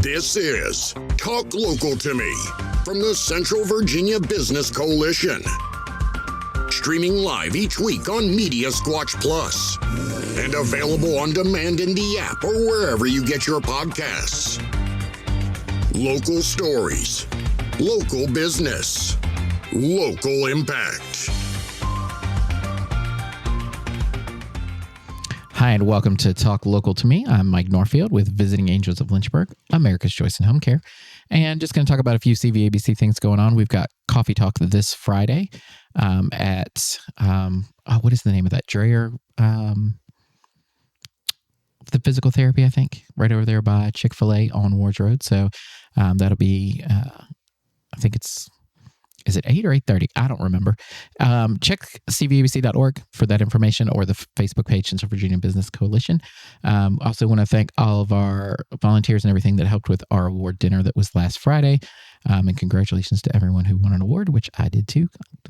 This is Talk Local to Me from the Central Virginia Business Coalition. Streaming live each week on Media Squatch Plus and available on demand in the app or wherever you get your podcasts. Local stories, local business, local impact. Hi, and welcome to Talk Local to Me. I'm Mike Norfield with Visiting Angels of Lynchburg, America's Choice in Home Care. And just going to talk about a few CVABC things going on. We've got Coffee Talk this Friday at, what is the name of that? Dreyer, the physical therapy, I think, right over there by Chick-fil-A on Wards Road. So that'll be, I think is it 8 or 8:30? I don't remember. Check cvabc.org for that information or the Facebook page, Central Virginia Business Coalition. Also want to thank all of our volunteers and everything that helped with our award dinner that was last Friday. And congratulations to everyone who won an award, which I did too.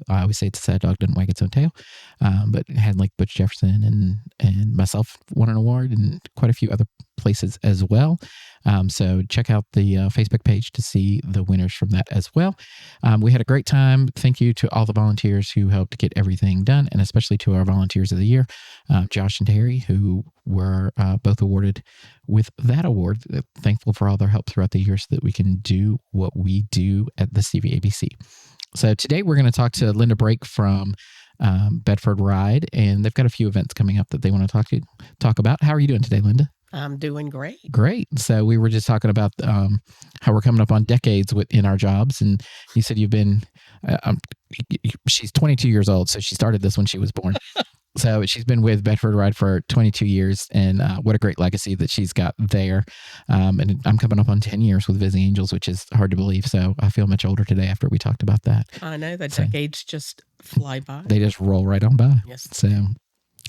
I always say it's a sad dog doesn't wag its own tail. But had like Butch Jefferson and myself won an award and quite a few other places as well. So check out the Facebook page to see the winners from that as well. We had a great time. Thank you to all the volunteers who helped get everything done, and especially to our volunteers of the year, Josh and Terry, who were both awarded with that award. Thankful for all their help throughout the year so that we can do what we do at the CVABC. So today we're going to talk to Linda Brake from Bedford Ride, and they've got a few events coming up that they want to talk about. How are you doing today, Linda? I'm doing great. Great. So we were just talking about how we're coming up on decades in our jobs. And you said you've been, she's 22 years old. So she started this when she was born. So she's been with Bedford Ride for 22 years. And what a great legacy that she's got there. And I'm coming up on 10 years with Visiting Angels, which is hard to believe. So I feel much older today after we talked about that. I know the decades just fly by. They just roll right on by. Yes.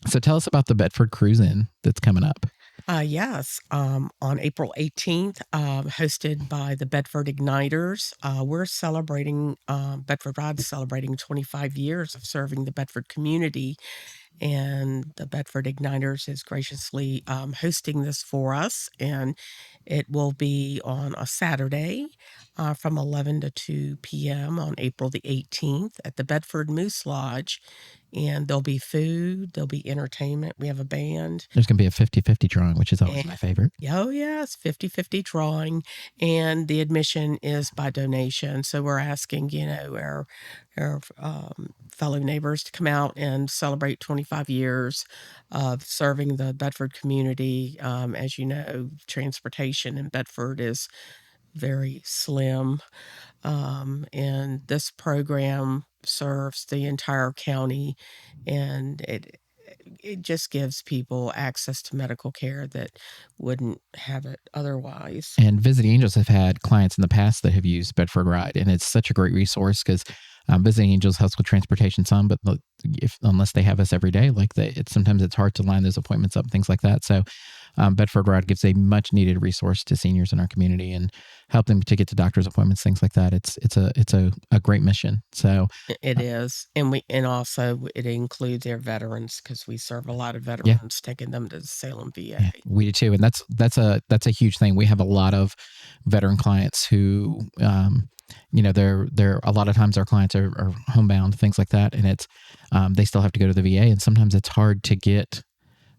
So tell us about the Bedford Cruise-In that's coming up. Yes. On April 18th, hosted by the Bedford Igniters, we're celebrating, Bedford Ride celebrating 25 years of serving the Bedford community. And the Bedford Igniters is graciously hosting this for us. And it will be on a Saturday from 11 to 2 p.m. on April the 18th at the Bedford Moose Lodge. And there'll be food, there'll be entertainment. We have a band. There's going to be a 50-50 drawing, which is always my favorite. Oh, yes, 50-50 drawing. And the admission is by donation. So we're asking, our fellow neighbors to come out and celebrate 25 years of serving the Bedford community. As you know, transportation in Bedford is very slim. And this program serves the entire county, and it just gives people access to medical care that wouldn't have it otherwise. And Visiting Angels have had clients in the past that have used Bedford Ride, and it's such a great resource because Visiting Angels helps with transportation some, but unless they have us every day, sometimes it's hard to line those appointments up, things like that. So Bedford Ride gives a much needed resource to seniors in our community and help them to get to doctor's appointments, things like that. It's a great mission. So it is, and also it includes their veterans because we serve a lot of veterans, taking them to the Salem VA. Yeah, we do too, and that's a huge thing. We have a lot of veteran clients who. They're a lot of times our clients are homebound, things like that. And it's, they still have to go to the VA. And sometimes it's hard to get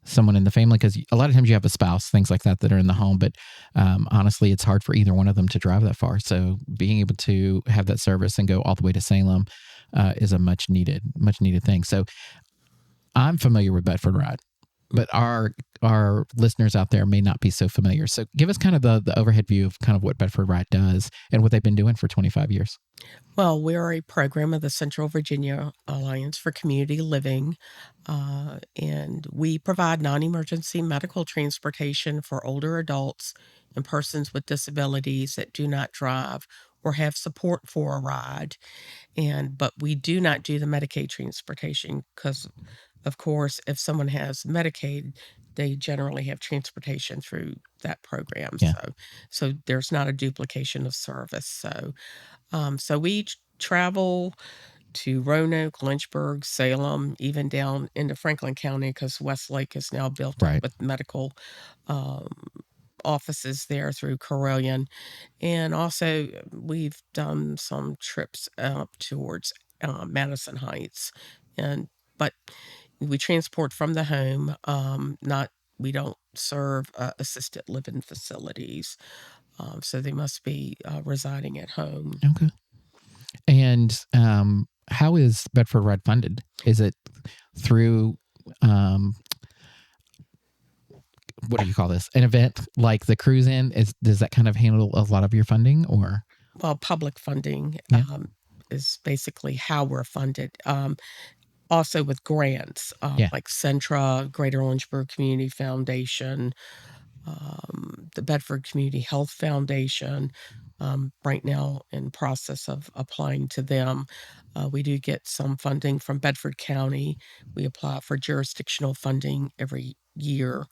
someone in the family because a lot of times you have a spouse, things like that are in the home. But honestly, it's hard for either one of them to drive that far. So being able to have that service and go all the way to Salem is a much needed thing. So I'm familiar with Bedford Ride, but our listeners out there may not be so familiar. So give us kind of the overhead view of kind of what Bedford Ride does and what they've been doing for 25 years. Well, we're a program of the Central Virginia Alliance for Community Living, and we provide non-emergency medical transportation for older adults and persons with disabilities that do not drive or have support for a ride. But we do not do the Medicaid transportation because, of course, if someone has Medicaid, they generally have transportation through that program. Yeah. So there's not a duplication of service. So we travel to Roanoke, Lynchburg, Salem, even down into Franklin County because Westlake is now built up with medical offices there through Carilion. And also, we've done some trips up towards Madison Heights. But we transport from the home, not we don't serve assisted living facilities. So they must be residing at home. Okay. And how is Bedford Ride funded? Is it through what do you call this? An event like the cruise in? Does that kind of handle a lot of your funding, or? Well, public funding Yeah. is basically how we're funded. Also with grants, Yeah. like Centra, Greater Orangeburg Community Foundation, the Bedford Community Health Foundation. Right now, in process of applying to them. We do get some funding from Bedford County. We apply for jurisdictional funding every year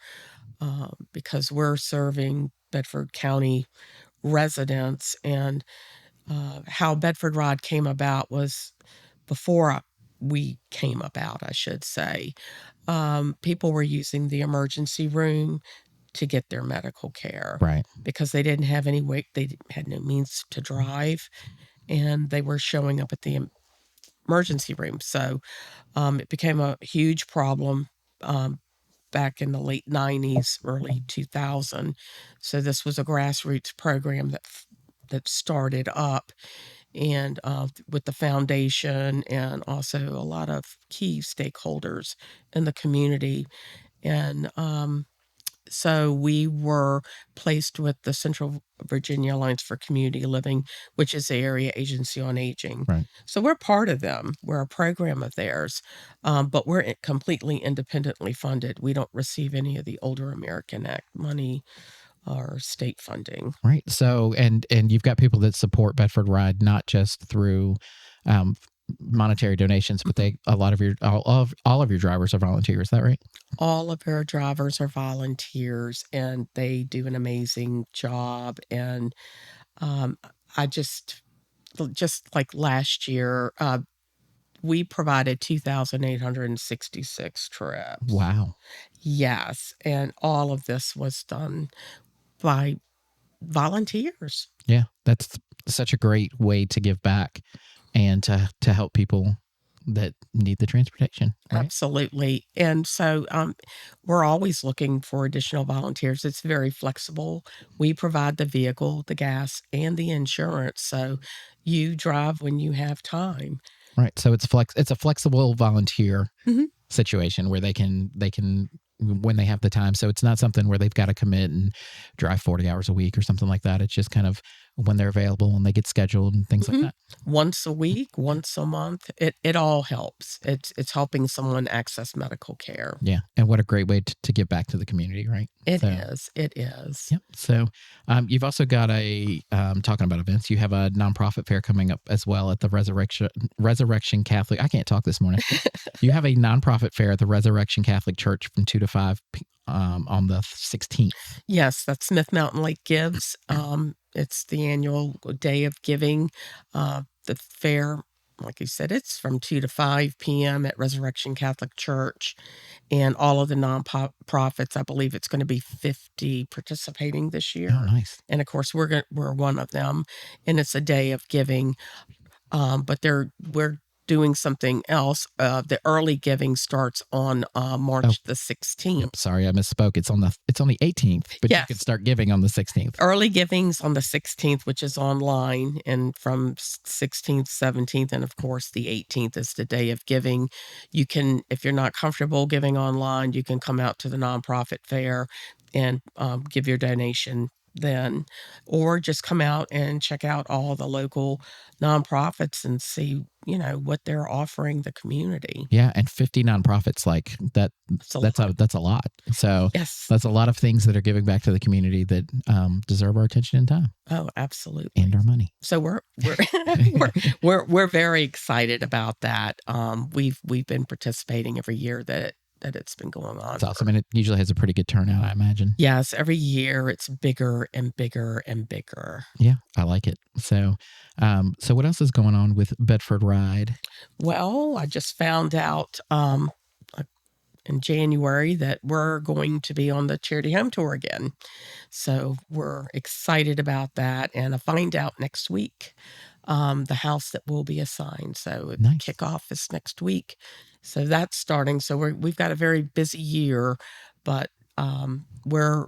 because we're serving Bedford County residents. And how Bedford Ride came about was before we came about, I should say. People were using the emergency room to get their medical care, Right. because they didn't have any way, they had no means to drive, and they were showing up at the emergency room. So it became a huge problem back in the late 90s, early 2000. So this was a grassroots program that started up, and with the foundation and also a lot of key stakeholders in the community. And so we were placed with the Central Virginia Alliance for Community Living, which is the area agency on aging. Right. So we're part of them. We're a program of theirs, but we're completely independently funded. We don't receive any of the Older American Act money or state funding. Right. So, and you've got people that support Bedford Ride not just through monetary donations, but a lot of your all of your drivers are volunteers. Is that right? All of our drivers are volunteers, and they do an amazing job. And I just like last year, we provided 2,866 trips. Wow. Yes, and all of this was done by volunteers. Yeah, that's such a great way to give back and to help people that need the transportation. Right? Absolutely. And so we're always looking for additional volunteers. It's very flexible. We provide the vehicle, the gas, and the insurance. So you drive when you have time. Right. So it's a flexible volunteer Mhm. situation where they can when they have the time. So it's not something where they've got to commit and drive 40 hours a week or something like that. It's just kind of when they're available and they get scheduled and things like that. Once a week, once a month, it all helps. It's helping someone access medical care. Yeah. And what a great way to give back to the community, right? It is. Yep. So you've also got talking about events, you have a nonprofit fair coming up as well at the Resurrection Catholic. I can't talk this morning. You have a nonprofit fair at the Resurrection Catholic Church from 2 to 5 on the 16th. Yes, that's Smith Mountain Lake Gives. It's the annual day of giving. The fair, like you said, it's from 2 to 5 p.m. at Resurrection Catholic Church. And all of the nonprofits, I believe it's going to be 50 participating this year. Oh, nice. And of course, we're one of them. And it's a day of giving. But we're doing something else. The early giving starts on March the 16th. Yep, sorry, I misspoke. It's on the 18th, but Yes. you can start giving on the 16th. Early giving's on the 16th, which is online, and from 16th, 17th, and of course the 18th is the day of giving. You can, if you're not comfortable giving online, you can come out to the nonprofit fair and give your donation then, or just come out and check out all the local nonprofits and see, what they're offering the community. Yeah, and 50 nonprofits like that. That's a lot. So Yes. that's a lot of things that are giving back to the community that deserve our attention and time. Oh, absolutely. And our money. So we're we're very excited about that. We've been participating every year that it's been going on. It's awesome. And it usually has a pretty good turnout, I imagine. Yes, every year it's bigger and bigger and bigger. Yeah, I like it. So what else is going on with Bedford Ride? Well, I just found out a in January that we're going to be on the charity home tour again. So we're excited about that. And I find out next week the house that will be assigned. So Nice. kickoff is next week. So that's starting. So we've got a very busy year, but we're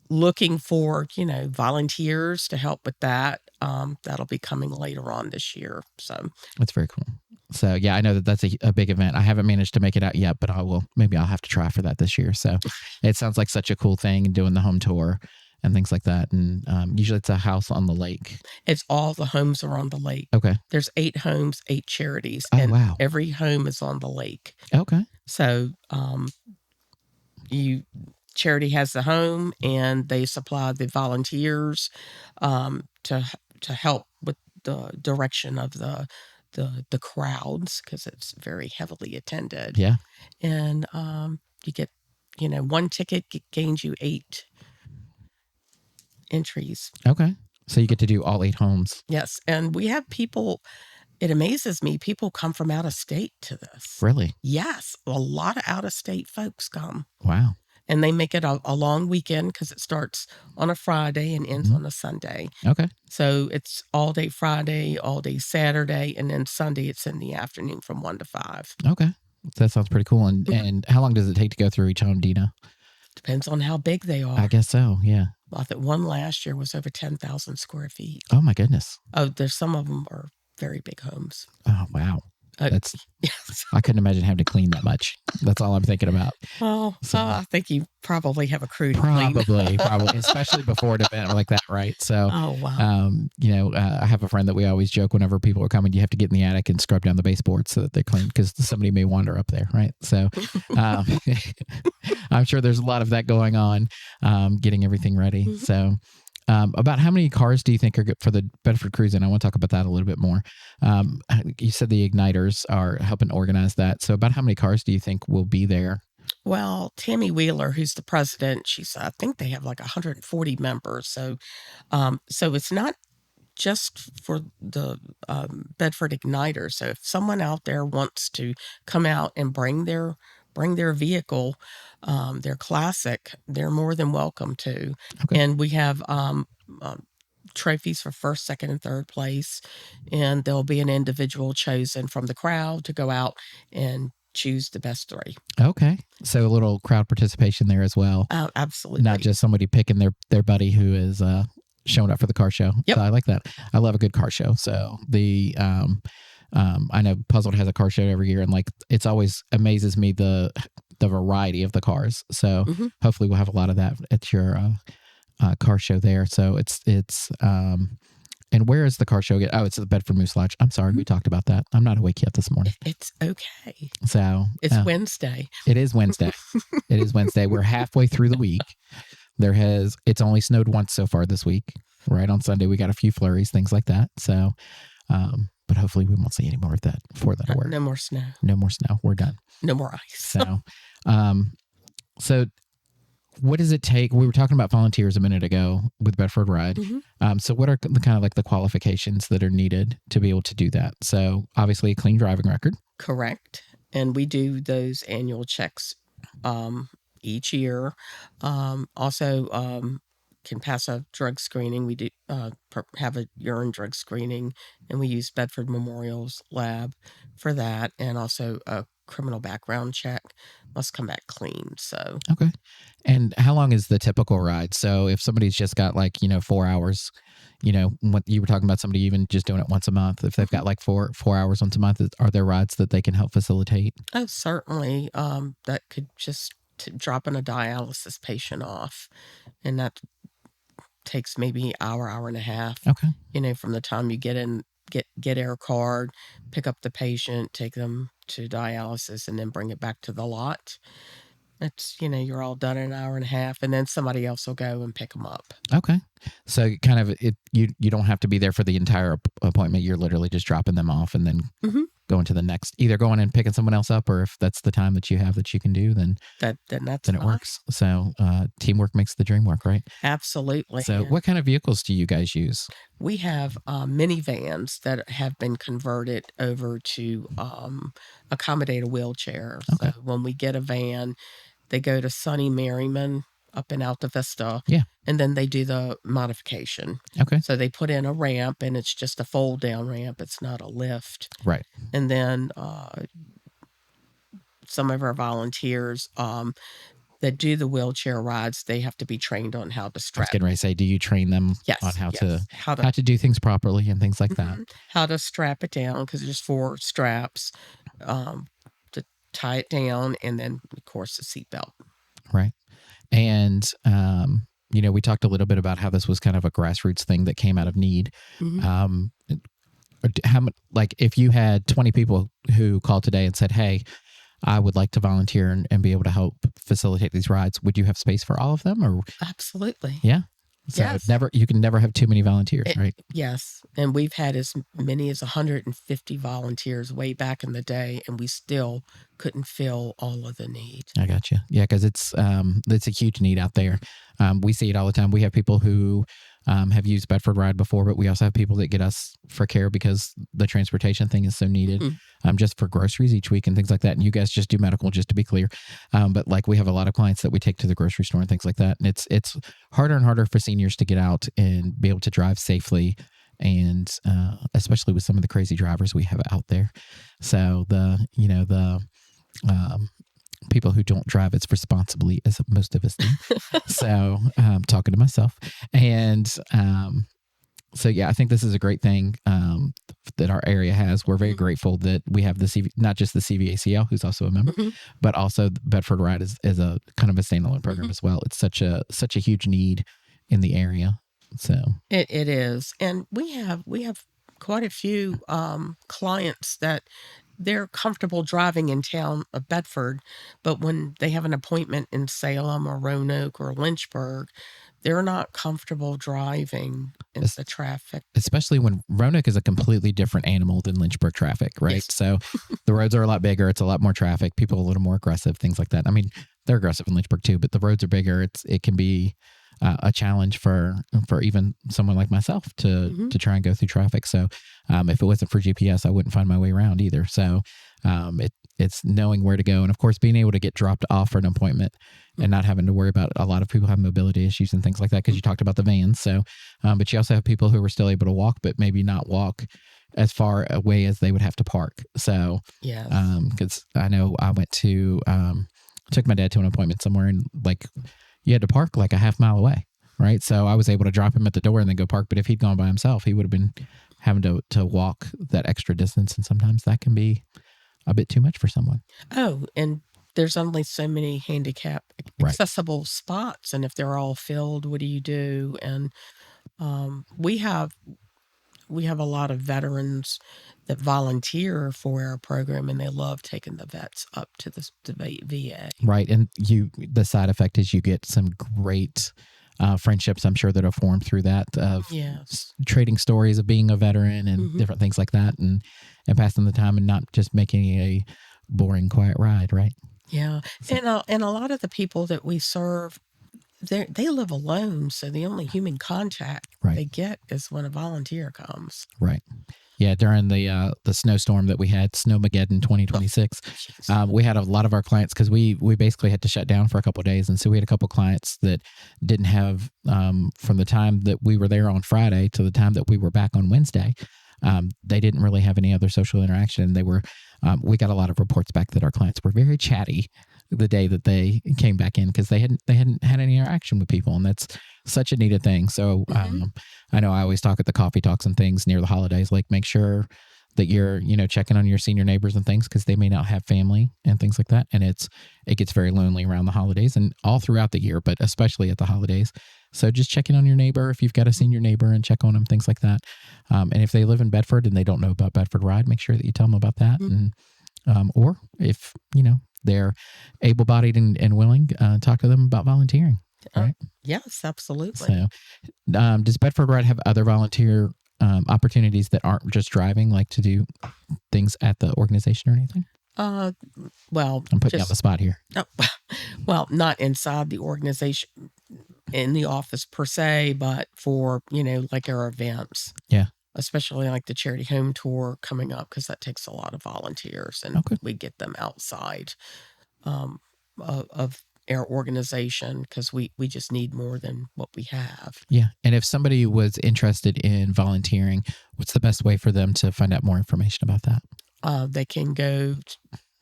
looking for, volunteers to help with that. That'll be coming later on this year. So That's very cool. So yeah, I know that that's a big event. I haven't managed to make it out yet, but maybe I'll have to try for that this year. So it sounds like such a cool thing, doing the home tour and things like that. And usually it's a house on the lake. It's all the homes are on the lake. Okay. There's 8 homes, 8 charities. Oh, and wow. every home is on the lake. Okay. So charity has the home, and they supply the volunteers to help with the direction of the crowds, because it's very heavily attended. Yeah. And you get, one ticket gains you 8 entries. Okay. So you get to do all 8 homes. Yes. And we have people, it amazes me, people come from out of state to this. Really? Yes. A lot of out of state folks come. Wow. And they make it a long weekend, because it starts on a Friday and ends on a Sunday. Okay. So it's all day Friday, all day Saturday, and then Sunday it's in the afternoon from 1 to 5. Okay. That sounds pretty cool. And how long does it take to go through each home, do you know? Depends on how big they are. I guess so. Yeah. I think one last year was over 10,000 square feet. Oh my goodness. Oh, there's some of them are very big homes. Oh, wow. That's, Yes. I couldn't imagine having to clean that much. That's all I'm thinking about. Well, I think you probably have a crew to clean. Probably, especially before an event like that, right? So, Oh, wow. I have a friend that we always joke whenever people are coming, you have to get in the attic and scrub down the baseboards so that they're clean, because somebody may wander up there, right? So, I'm sure there's a lot of that going on, getting everything ready. So, about how many cars do you think are good for the Bedford Cruise? And I want to talk about that a little bit more. You said the Igniters are helping organize that. So about how many cars do you think will be there? Well, Tammy Wheeler, who's the president, I think they have like 140 members. So it's not just for the Bedford Igniters. So if someone out there wants to come out and bring their vehicle, their classic, they're more than welcome to. Okay. And we have trophies for first, second, and third place. And there'll be an individual chosen from the crowd to go out and choose the best 3. Okay. So a little crowd participation there as well. Absolutely. Not just somebody picking their buddy who is showing up for the car show. Yep. So I like that. I love a good car show. So I know Puzzled has a car show every year, and like it's always amazes me the variety of the cars. So hopefully we'll have a lot of that at your car show there. So it's and where is the car show? Oh, it's the Bedford Moose Lodge. I'm sorry, we talked about that. I'm not awake yet this morning. It's okay. So it's Wednesday. It is Wednesday. It is Wednesday. We're halfway through the week. It's only snowed once so far this week. Right on Sunday, we got a few flurries, things like that. So, but hopefully we won't see any more of that before that'll work. No more snow. No more snow. We're done. No more ice. So, so what does it take? We were talking about volunteers a minute ago with Bedford Ride. So what are the kind of like the qualifications that are needed to be able to do that? So obviously a clean driving record. Correct. And we do those annual checks each year. Also can pass a drug screening. We do have a urine drug screening, and we use Bedford Memorial's lab for that. And also a criminal background check must come back clean. So okay. And how long is the typical ride? So if somebody's just got 4 hours, what you were talking about, somebody even just doing it once a month, if they've got 4 hours once a month, are there rides that they can help facilitate? Oh, certainly. That could just dropping a dialysis patient off, and that takes maybe hour and a half. Okay. From the time you get in, get air card, pick up the patient, take them to dialysis, and then bring it back to the lot. It's, you're all done in an hour and a half, and then somebody else will go and pick them up. Okay. So kind of you don't have to be there for the entire appointment. You're literally just dropping them off and then going to the next, either going and picking someone else up, or if that's the time that you have that you can do, then that's then it fine. works. So teamwork makes the dream work, right? Absolutely. So what kind of vehicles do you guys use? We have minivans that have been converted over to accommodate a wheelchair. Okay. So when we get a van, they go to Sunny Merriman up in Alta Vista. Yeah. And then they do the modification. Okay. So they put in a ramp, and it's just a fold down ramp. It's not a lift. Right. And then some of our volunteers that do the wheelchair rides, they have to be trained on how to I was strap. getting ready to say, do you train them Yes, on how yes. to do things properly and things like that? How to strap it down, because there's 4 straps to tie it down, and then of course the seatbelt. Right. And we talked a little bit about how this was kind of a grassroots thing that came out of need. If you had 20 people who called today and said, hey, I would like to volunteer and be able to help facilitate these rides, would you have space for all of them? Or Absolutely. yeah. So Yes. you can never have too many volunteers, right? Yes. And we've had as many as 150 volunteers way back in the day, and we still couldn't fill all of the need. I got you. Yeah, because it's a huge need out there. We see it all the time. We have people who have used Bedford Ride before, but we also have people that get us for care because the transportation thing is so needed, just for groceries each week and things like that. And you guys just do medical, just to be clear. But like we have a lot of clients that we take to the grocery store and things like that. And it's harder and harder for seniors to get out and be able to drive safely. And especially with some of the crazy drivers we have out there. So the people who don't drive as responsibly as most of us do. So talking to myself. And so, yeah, I think this is a great thing that our area has. We're very grateful that we have not just the CVACL, who's also a member, but also Bedford Ride is a kind of a standalone program as well. It's such a huge need in the area. So it is. And we have quite a few clients that they're comfortable driving in town of Bedford, but when they have an appointment in Salem or Roanoke or Lynchburg, they're not comfortable driving in the traffic. Especially when Roanoke is a completely different animal than Lynchburg traffic, right? Yes. So the roads are a lot bigger. It's a lot more traffic. People are a little more aggressive, things like that. I mean, they're aggressive in Lynchburg too, but the roads are bigger. It can be a challenge for even someone like myself to try and go through traffic. So if it wasn't for GPS, I wouldn't find my way around either. So it's knowing where to go. And of course, being able to get dropped off for an appointment and not having to worry about it. A lot of people have mobility issues and things like that because you talked about the vans. So, but you also have people who are still able to walk, but maybe not walk as far away as they would have to park. So, because I know I went to, took my dad to an appointment somewhere and like, you had to park like a half mile away, right? So I was able to drop him at the door and then go park. But if he'd gone by himself, he would have been having to walk that extra distance. And sometimes that can be a bit too much for someone. Oh, and there's only so many handicap accessible spots. And if they're all filled, what do you do? And we have a lot of veterans that volunteer for our program, and they love taking the vets up to the VA. Right. And the side effect is you get some great friendships, I'm sure, that are formed through that, of trading stories of being a veteran and different things like that, and passing the time and not just making a boring, quiet ride, right? Yeah. So. And a lot of the people that we serve, they live alone, so the only human contact they get is when a volunteer comes. Right. Yeah, during the snowstorm that we had, Snowmageddon 2026, we had a lot of our clients, because we basically had to shut down for a couple of days, and so we had a couple of clients that didn't have, from the time that we were there on Friday to the time that we were back on Wednesday, they didn't really have any other social interaction. They were, we got a lot of reports back that our clients were very chatty the day that they came back in, because they hadn't had any interaction with people, and that's such a needed thing. So I know I always talk at the coffee talks and things near the holidays, like make sure that you're checking on your senior neighbors and things, because they may not have family and things like that, and it gets very lonely around the holidays and all throughout the year, but especially at the holidays. So just checking on your neighbor if you've got a senior neighbor, and check on them, things like that. And if they live in Bedford and they don't know about Bedford Ride, make sure that you tell them about that. And or if they're able-bodied and willing, talk to them about volunteering. Right? Yes, absolutely. So does Bedford Ride have other volunteer opportunities that aren't just driving, like to do things at the organization or anything? Well, I'm putting you on the spot here. Well, not inside the organization, in the office per se, but for, like our events. Yeah. Especially like the charity home tour coming up, because that takes a lot of volunteers, and Okay. we get them outside of our organization, because we just need more than what we have. Yeah. And if somebody was interested in volunteering, what's the best way for them to find out more information about that? They can go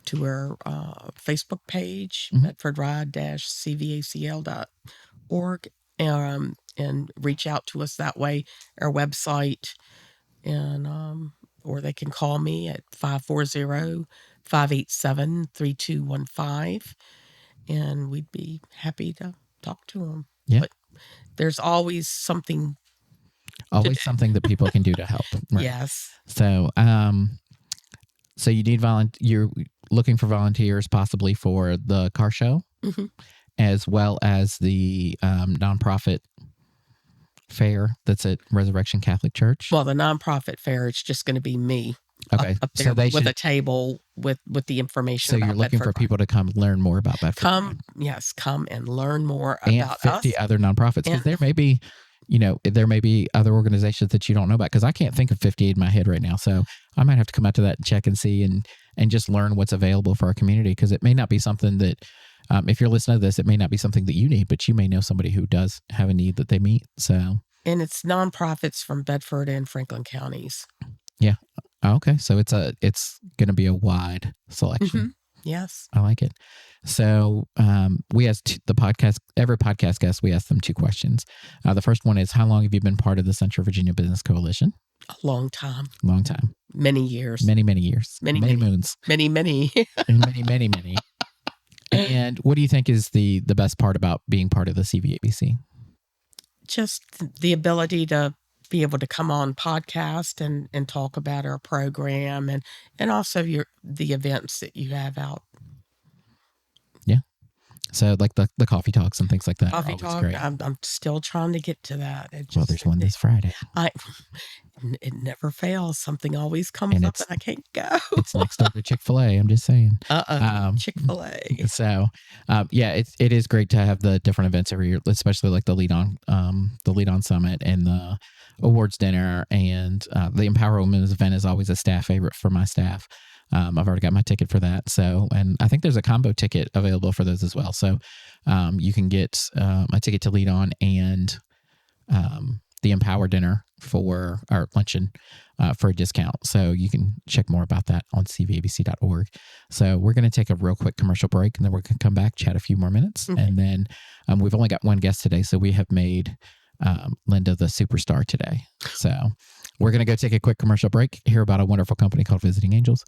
to our Facebook page, Bedford Ride -cvacl.org, and reach out to us that way, our website, and or they can call me at 540-587-3215, and we'd be happy to talk to them. Yeah. But there's always something. Always something that people can do to help. Right? Yes. So, so you need you're looking for volunteers possibly for the car show, as well as the nonprofit fair that's at Resurrection Catholic Church. Well, the nonprofit fair, it's just going to be me. Okay, up there so they with should, a table with the information. So about you're looking Bedford for people to come learn more about Bedford. Come and learn more and about 50 us. other nonprofits, because there may be, there may be other organizations that you don't know about. Because I can't think of 50 in my head right now, so I might have to come out to that and check and see and just learn what's available for our community. Because it may not be something that, if you're listening to this, it may not be something that you need, but you may know somebody who does have a need that they meet. So. And it's nonprofits from Bedford and Franklin counties. Yeah. Okay. So it's going to be a wide selection. Yes. I like it. So we asked every podcast guest, we ask them 2 questions. The first one is, how long have you been part of the Central Virginia Business Coalition? A long time. Long time. Many years. Many years. Many moons. Many. And many. And what do you think is the best part about being part of the CVABC? Just the ability to be able to come on podcast and talk about our program, and also the events that you have out. Yeah. So like the coffee talks and things like that. Coffee talk. Great. I'm still trying to get to that. Well, there's one this Friday. It never fails. Something always comes up and I can't go. It's next door to Chick-fil-A. I'm just saying. Chick-fil-A. So, it is great to have the different events every year, especially like the Lead On Summit and the awards dinner, and the Empower Women's event is always a staff favorite for my staff. I've already got my ticket for that. So, and I think there's a combo ticket available for those as well. So, you can get a ticket to Lead On and the Empower dinner for our luncheon for a discount. So you can check more about that on cvabc.org. So we're going to take a real quick commercial break, and then we're going to come back, chat a few more minutes. Okay. And then we've only got one guest today. So we have made Linda the superstar today. So we're going to go take a quick commercial break, hear about a wonderful company called Visiting Angels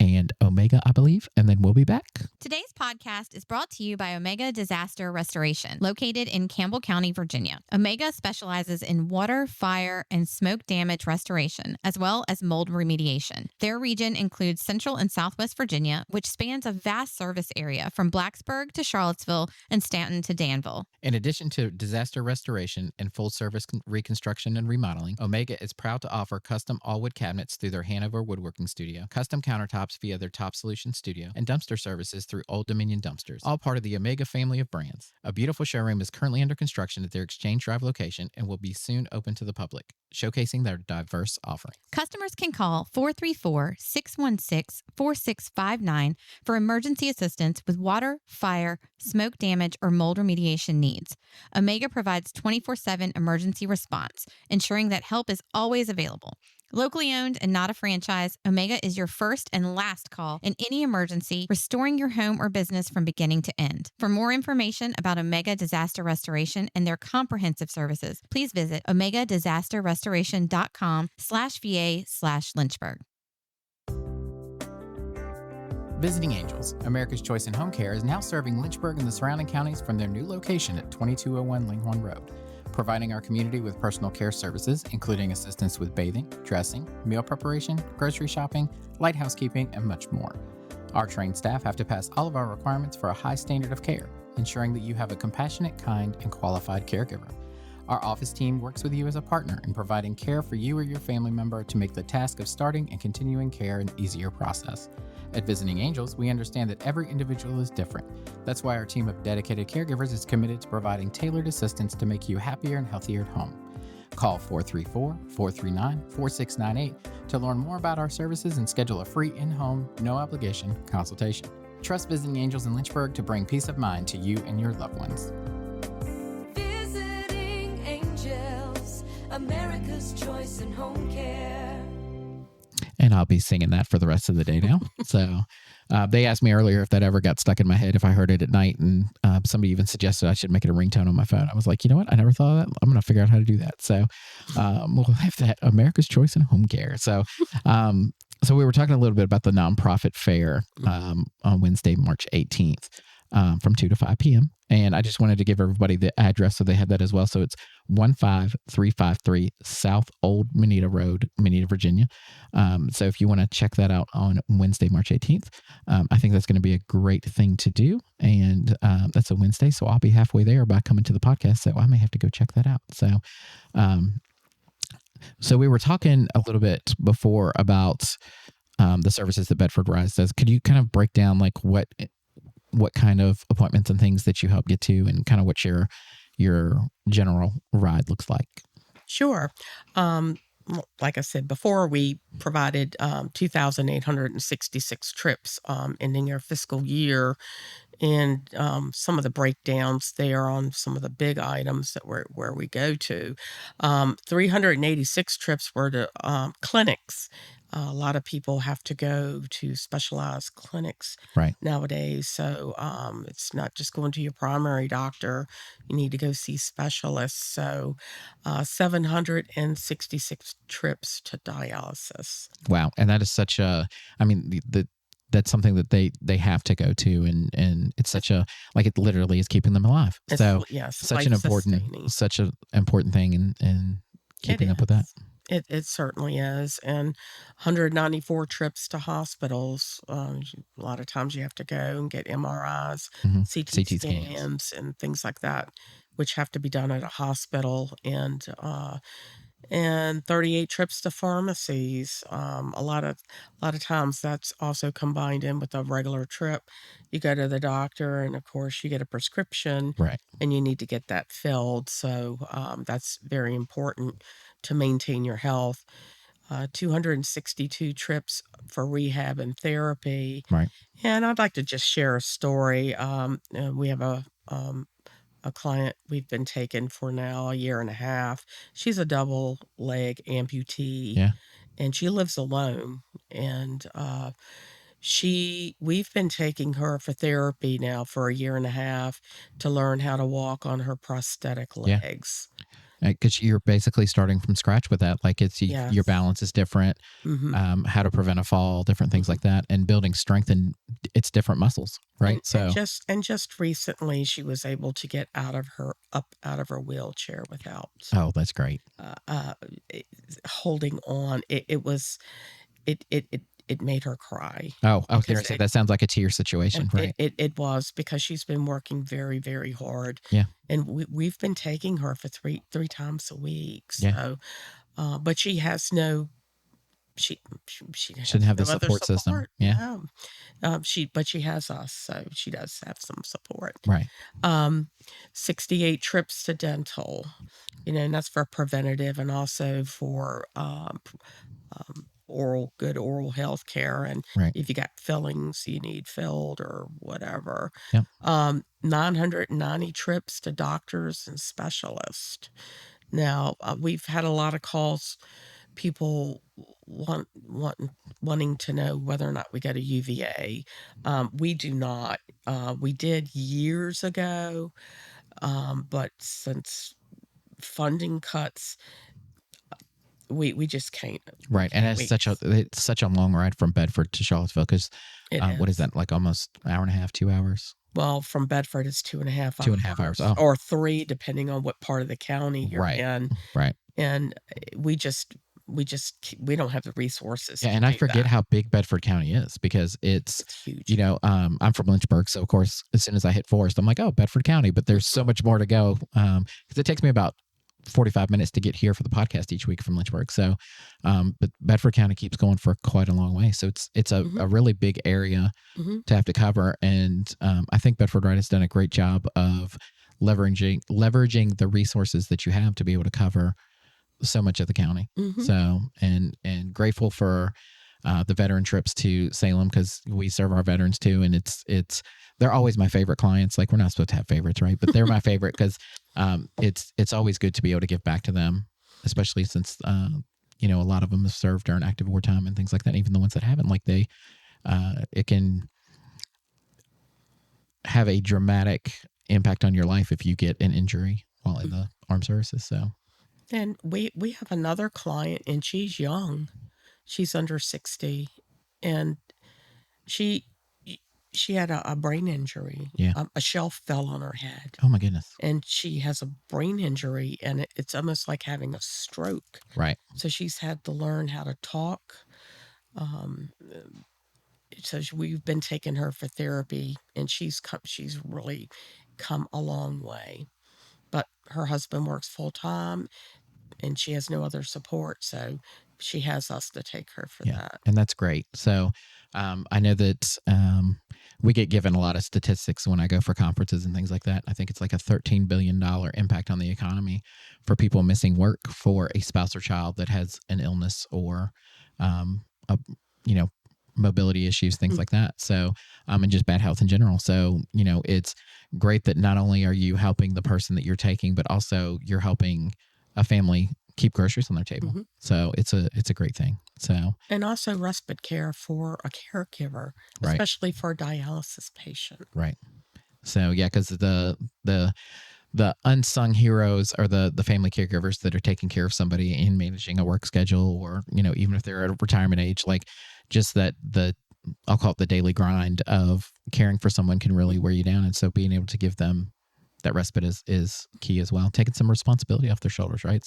and Omega, I believe, and then we'll be back. Today's podcast is brought to you by Omega Disaster Restoration, located in Campbell County, Virginia. Omega specializes in water, fire, and smoke damage restoration, as well as mold remediation. Their region includes Central and Southwest Virginia, which spans a vast service area from Blacksburg to Charlottesville and Stanton to Danville. In addition to disaster restoration and full service reconstruction and remodeling, Omega is proud to offer custom all-wood cabinets through their Hanover Woodworking Studio, custom countertops via their Top Solution Studio, and dumpster services through Old Dominion Dumpsters, all part of the Omega family of brands. A beautiful showroom is currently under construction at their Exchange Drive location and will be soon open to the public, showcasing their diverse offerings. Customers can call 434-616-4659 for emergency assistance with water, fire, smoke damage, or mold remediation needs. Omega provides 24/7 emergency response, ensuring that help is always available. Locally owned and not a franchise, Omega is your first and last call in any emergency, restoring your home or business from beginning to end. For more information about Omega Disaster Restoration and their comprehensive services, please visit omegadisasterrestoration.com/VA/Lynchburg. Visiting Angels, America's Choice in Home Care, is now serving Lynchburg and the surrounding counties from their new location at 2201 Linghorn Road, providing our community with personal care services, including assistance with bathing, dressing, meal preparation, grocery shopping, light housekeeping, and much more. Our trained staff have to pass all of our requirements for a high standard of care, ensuring that you have a compassionate, kind, and qualified caregiver. Our office team works with you as a partner in providing care for you or your family member to make the task of starting and continuing care an easier process. At Visiting Angels, we understand that every individual is different. That's why our team of dedicated caregivers is committed to providing tailored assistance to make you happier and healthier at home. Call 434-439-4698 to learn more about our services and schedule a free in-home, no-obligation consultation. Trust Visiting Angels in Lynchburg to bring peace of mind to you and your loved ones. Visiting Angels, America's choice in home care. And I'll be singing that for the rest of the day now. So they asked me earlier if that ever got stuck in my head, if I heard it at night. And somebody even suggested I should make it a ringtone on my phone. I was like, you know what? I never thought of that. I'm going to figure out how to do that. So we'll have that America's Choice in Home Care. So so we were talking a little bit about the nonprofit fair on Wednesday, March 18th from 2 to 5 p.m. And I just wanted to give everybody the address so they had that as well. So it's 15353 South Old Moneta Road, Moneta, Virginia. So if you want to check that out on Wednesday, March 18th, I think that's going to be a great thing to do. And that's a Wednesday. So I'll be halfway there by coming to the podcast. So I may have to go check that out. So we were talking a little bit before about the services that Bedford Ride does. Could you kind of break down like what kind of appointments and things that you help get to and kind of what your general ride looks like? Sure. Like I said before, we provided 2,866 trips ending our fiscal year. And some of the breakdowns there on some of the big items that where we go to. 386 trips were to clinics. A lot of people have to go to specialized clinics Right. nowadays. So it's not just going to your primary doctor. You need to go see specialists. So 766 trips to dialysis. Wow. And that is such that's something that they have to go to. And it's such it literally is keeping them alive. So Yes, such an important thing in keeping up with that. It certainly is. And 194 trips to hospitals. A lot of times you have to go and get MRIs, CT scans, and things like that, which have to be done at a hospital. And 38 trips to pharmacies. A lot of times that's also combined in with a regular trip. You go to the doctor, and of course you get a prescription, Right. and you need to get that filled. So that's very important to maintain your health. 262 trips for rehab and therapy. Right. And I'd like to just share a story. We have a client we've been taking for now a year and a half. She's a double leg amputee. Yeah. And she lives alone. And we've been taking her for therapy now for a year and a half to learn how to walk on her prosthetic legs. Because you're basically starting from scratch with that. Like Yes. your balance is different, how to prevent a fall, different things like that, and building strength in its different muscles, right? And just recently she was able to get out of her wheelchair without that's great. holding on. It made her cry. Oh, I was going to say that sounds like a tear situation, right? It was, because she's been working very, very hard. Yeah. And we've been taking her for three times a week. Yeah. So, but she has no. She shouldn't have the support system. Yeah. But she has us, so she does have some support. Right. 68 trips to dental, and that's for preventative and also for good oral health care. And Right. if you got fillings you need filled or whatever. Yep. 990 trips to doctors and specialists. Now, we've had a lot of calls, people wanting to know whether or not we go to UVA. We do not. We did years ago, but since funding cuts, we just can't. Right. And it's such a long ride from Bedford to Charlottesville, because what is that, like almost an hour and a half, 2 hours? Well, from Bedford it's 2.5 hours. 2.5 hours. Oh. Or 3, depending on what part of the county you're in. Right. And we don't have the resources. Yeah, and I forget how big Bedford County is, because it's huge. I'm from Lynchburg, so of course as soon as I hit Forest, I'm like, oh, Bedford County, but there's so much more to go, because it takes me about 45 minutes to get here for the podcast each week from Lynchburg. So, but Bedford County keeps going for quite a long way. So it's a really big area to have to cover. And I think Bedford Ride has done a great job of leveraging the resources that you have to be able to cover so much of the county. So, and grateful for the veteran trips to Salem, because we serve our veterans too. And they're always my favorite clients. Like, we're not supposed to have favorites, right? But they're my favorite because it's always good to be able to give back to them, especially since, a lot of them have served during active wartime and things like that. Even the ones that haven't, like it can have a dramatic impact on your life if you get an injury while in the armed services. So, and we have another client, and she's young. She's under 60, and she had a brain injury. Yeah. A shelf fell on her head. Oh my goodness. And she has a brain injury, and it's almost like having a stroke. Right. So she's had to learn how to talk. So we've been taking her for therapy, and she's really come a long way. But her husband works full time, and she has no other support, so she has us to take her for that. And that's great. So I know that we get given a lot of statistics when I go for conferences and things like that. I think it's like a $13 billion impact on the economy for people missing work for a spouse or child that has an illness or, mobility issues, things like that. So, and just bad health in general. So, it's great that not only are you helping the person that you're taking, but also you're helping a family keep groceries on their table. So it's a great thing. So, and also respite care for a caregiver, especially for a dialysis patient. Right. So yeah, because the unsung heroes are the family caregivers that are taking care of somebody and managing a work schedule, or even if they're at retirement age, like just that I'll call it the daily grind of caring for someone can really wear you down. And so being able to give them that respite is key as well. Taking some responsibility off their shoulders, right?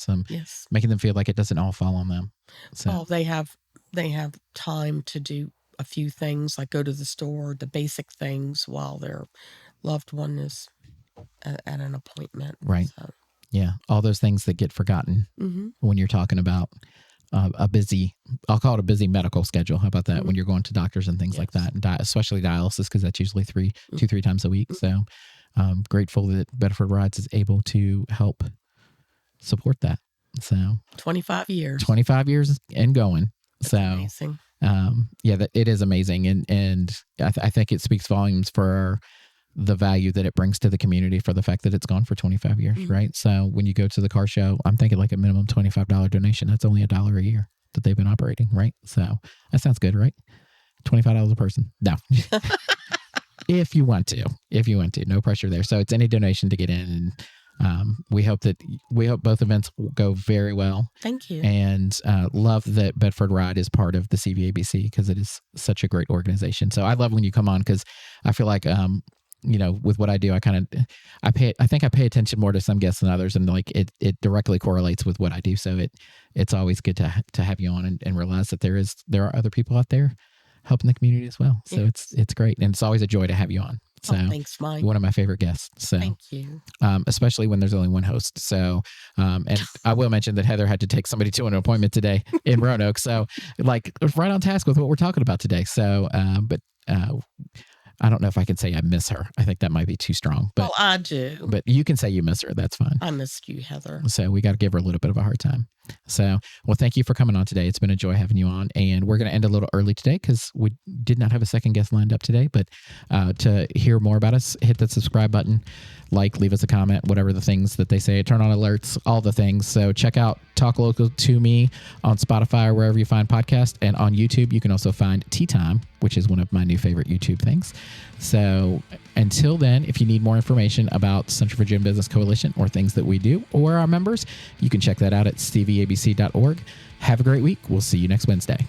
Making them feel like it doesn't all fall on them. So well, they have time to do a few things, like go to the store, the basic things, while their loved one is at an appointment. Right. So. Yeah. All those things that get forgotten when you're talking about a busy, I'll call it a busy medical schedule. How about that? When you're going to doctors and things like that, and especially dialysis, because that's usually 3 times a week. So I'm grateful that Bedford Rides is able to help support that. So 25 years and going. That's so amazing. That it is amazing. And I think it speaks volumes for the value that it brings to the community, for the fact that it's gone for 25 years, right? So when you go to the car show, I'm thinking like a minimum $25 donation. That's only $1 a year that they've been operating, right? So that sounds good, right? $25 a person. No. If you want to, no pressure there. So it's any donation to get in. And we hope both events will go very well. Thank you. And love that Bedford Ride is part of the CVABC, because it is such a great organization. So I love when you come on, because I feel like, with what I do, I think I pay attention more to some guests than others, and like it directly correlates with what I do. So it's always good to have you on and realize that there are other people out there helping the community as well. So it's great. And it's always a joy to have you on. So thanks, Mike. One of my favorite guests. So thank you. Especially when there's only one host. So, and I will mention that Heather had to take somebody to an appointment today in Roanoke. So like right on task with what we're talking about today. So, but I don't know if I can say I miss her. I think that might be too strong. But, well, I do. But you can say you miss her. That's fine. I missed you, Heather. So we got to give her a little bit of a hard time. So, well, thank you for coming on today. It's been a joy having you on. And we're going to end a little early today because we did not have a second guest lined up today. But to hear more about us, hit that subscribe button, leave us a comment, whatever the things that they say, turn on alerts, all the things. So check out Talk Local to Me on Spotify or wherever you find podcasts. And on YouTube, you can also find Tea Time, which is one of my new favorite YouTube things. So until then, if you need more information about Central Virginia Business Coalition or things that we do or our members, you can check that out at cvabc.org. Have a great week. We'll see you next Wednesday.